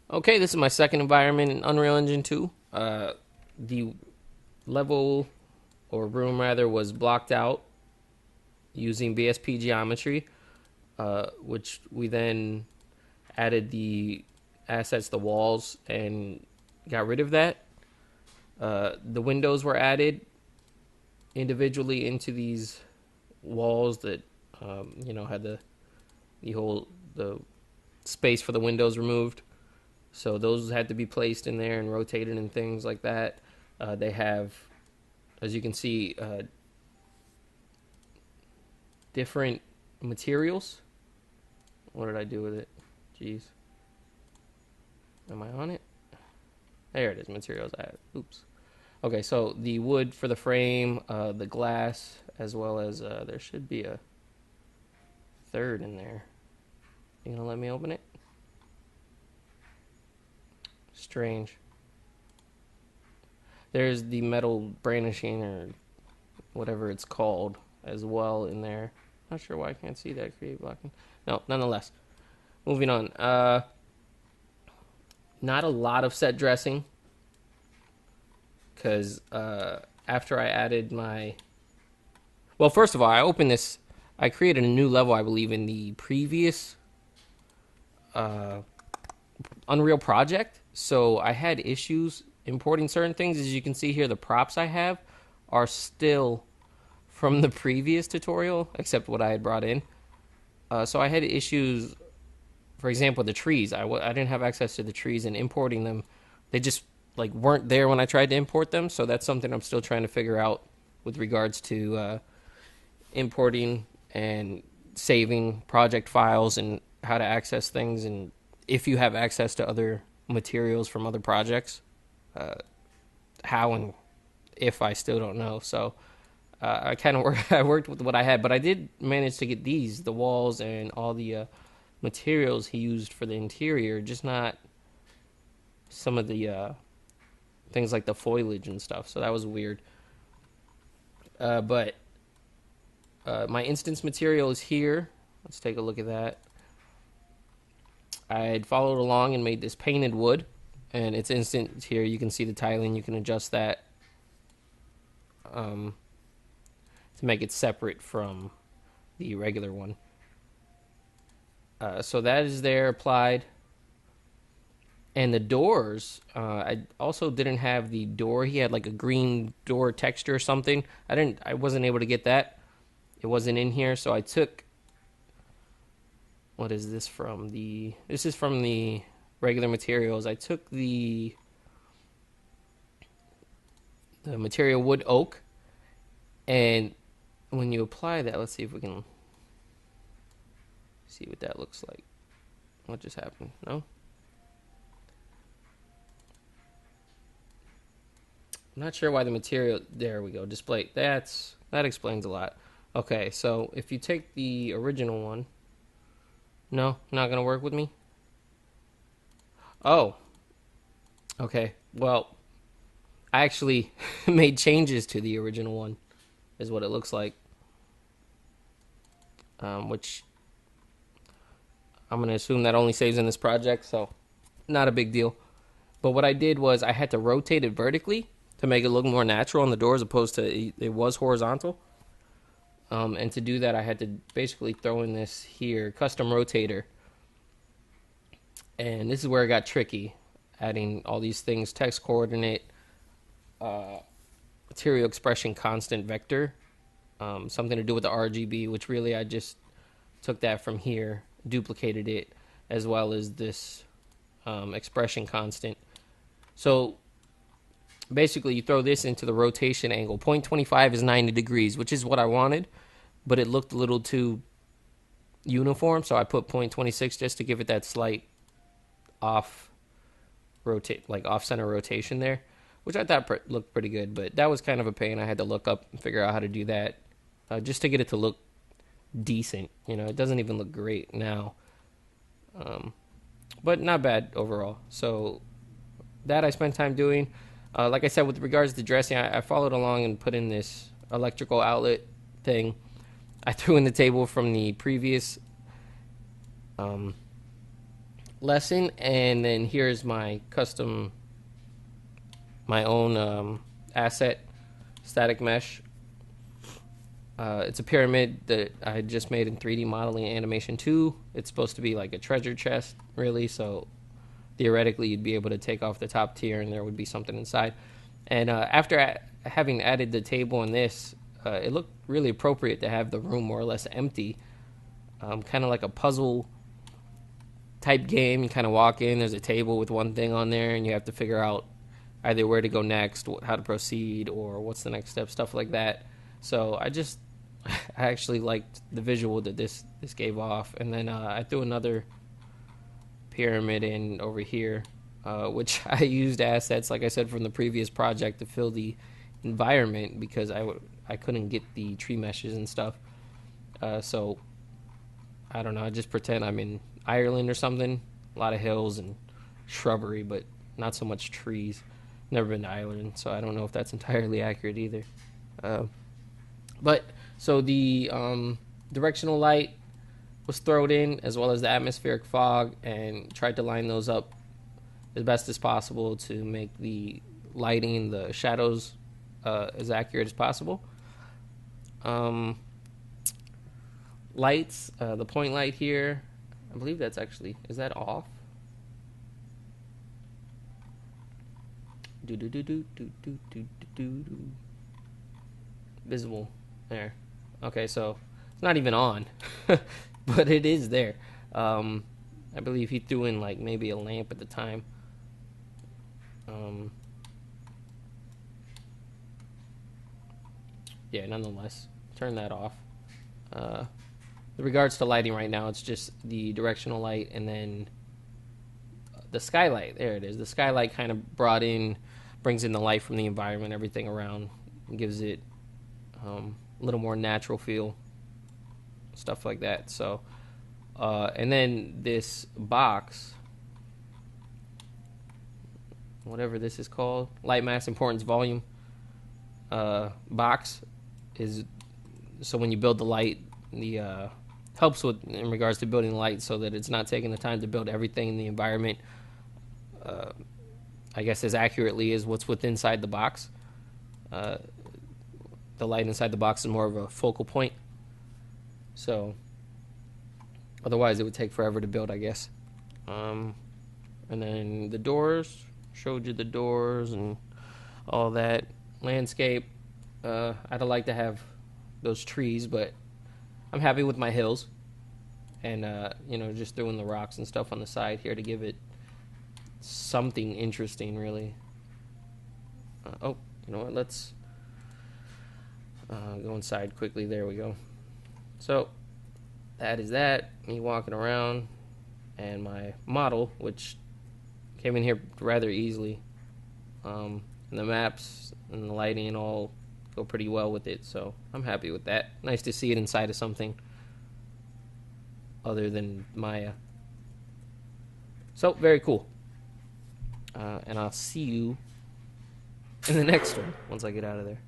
Okay, this is my second environment in Unreal Engine 2. The level, or room rather, was blocked out using BSP geometry, which we then added the assets, the walls, and got rid of that. The windows were added individually into these walls that, had the space for the windows removed. So those had to be placed in there and rotated and things like that. They have, as you can see, different materials. What did I do with it? Jeez. Am I on it? There it is, materials. Oops. Okay, so the wood for the frame, the glass, as well as there should be a third in there. You gonna let me open it? Strange. There's the metal brandishing or whatever it's called as well in there. Not sure why I can't see that. Create blocking. No, nonetheless. Moving on. Not a lot of set dressing because after I added my. Well, first of all, I opened this. I created a new level, I believe, in the previous Unreal project. So I had issues importing certain things. As you can see here, the props I have are still from the previous tutorial, except what I had brought in. So I had issues, for example, the trees. I didn't have access to the trees, and importing them, they just like weren't there when I tried to import them. So that's something I'm still trying to figure out with regards to importing and saving project files and how to access things, and if you have access to other materials from other projects, how and if I still don't know. So I kind of I worked with what I had, but I did manage to get the walls and all the materials he used for the interior, just not some of the things like the foliage and stuff. So that was weird. But my instance material is here. Let's take a look at that. I had followed along and made this painted wood, and it's instant here. You can see the tiling. You can adjust that to make it separate from the regular one. So that is there applied. And the doors, I also didn't have the door. He had like a green door texture or something. I wasn't able to get that. It wasn't in here, so I took. What is this from? This is from the regular materials. I took the material wood oak, and when you apply that, let's see if we can see what that looks like. What just happened? No? I'm not sure why the material. There we go. Display. That explains a lot. Okay, so if you take the original one. No, not gonna work with me. Oh, okay. Well, I actually made changes to the original one, is what it looks like. Which I'm gonna assume that only saves in this project, so not a big deal. But what I did was I had to rotate it vertically to make it look more natural on the door as opposed to it was horizontal. And to do that, I had to basically throw in this here custom rotator. And this is where it got tricky, adding all these things: text coordinate, material expression constant vector, something to do with the RGB, which really I just took that from here, duplicated it, as well as this expression constant. So basically you throw this into the rotation angle. 0.25 is 90 degrees, which is what I wanted, but it looked a little too uniform, so I put 0.26 just to give it that slight off center rotation there, which I thought looked pretty good. But that was kind of a pain. I had to look up and figure out how to do that, just to get it to look decent. It doesn't even look great now, but not bad overall. So that I spent time doing. Like I said, with regards to dressing, I followed along and put in this electrical outlet thing. I threw in the table from the previous lesson. And then here's my custom, my own asset static mesh. It's a pyramid that I just made in 3D modeling animation 2. It's supposed to be like a treasure chest, really. So theoretically, you'd be able to take off the top tier and there would be something inside. And after having added the table in this, it looked really appropriate to have the room more or less empty. Kind of like a puzzle type game. You kind of walk in, there's a table with one thing on there, and you have to figure out either where to go next, how to proceed, or what's the next step, stuff like that. So I actually liked the visual that this gave off. And then I threw another pyramid in over here, which I used assets, like I said, from the previous project to fill the environment because I couldn't get the tree meshes and stuff. So I don't know. I just pretend I'm in Ireland or something. A lot of hills and shrubbery, but not so much trees. Never been to Ireland, so I don't know if that's entirely accurate either. But so the directional light was thrown in, as well as the atmospheric fog, and tried to line those up as best as possible to make the lighting, the shadows, as accurate as possible. Lights, the point light here, I believe that's actually, is that off? Visible. There. Okay, so it's not even on, but it is there. I believe he threw in like maybe a lamp at the time. Yeah, nonetheless, turn that off. With regards to lighting right now, it's just the directional light and then the skylight. There it is. The skylight kind of brings in the light from the environment, everything around, and gives it a little more natural feel, stuff like that. So, and then this box, whatever this is called, light mass importance volume box, is so when you build the light, the helps with in regards to building light, so that it's not taking the time to build everything in the environment, I guess, as accurately as what's inside the box. The light inside the box is more of a focal point, so otherwise it would take forever to build, I guess. And then the doors, showed you the doors and all that. Landscape, I'd like to have those trees, but I'm happy with my hills, and just throwing the rocks and stuff on the side here to give it something interesting, really. Oh, you know what? Let's go inside quickly. There we go. So that is that. Me walking around, and my model, which came in here rather easily. And the maps and the lighting all go pretty well with it, so I'm happy with that. Nice to see it inside of something other than Maya. So, very cool. And I'll see you in the next one once I get out of there.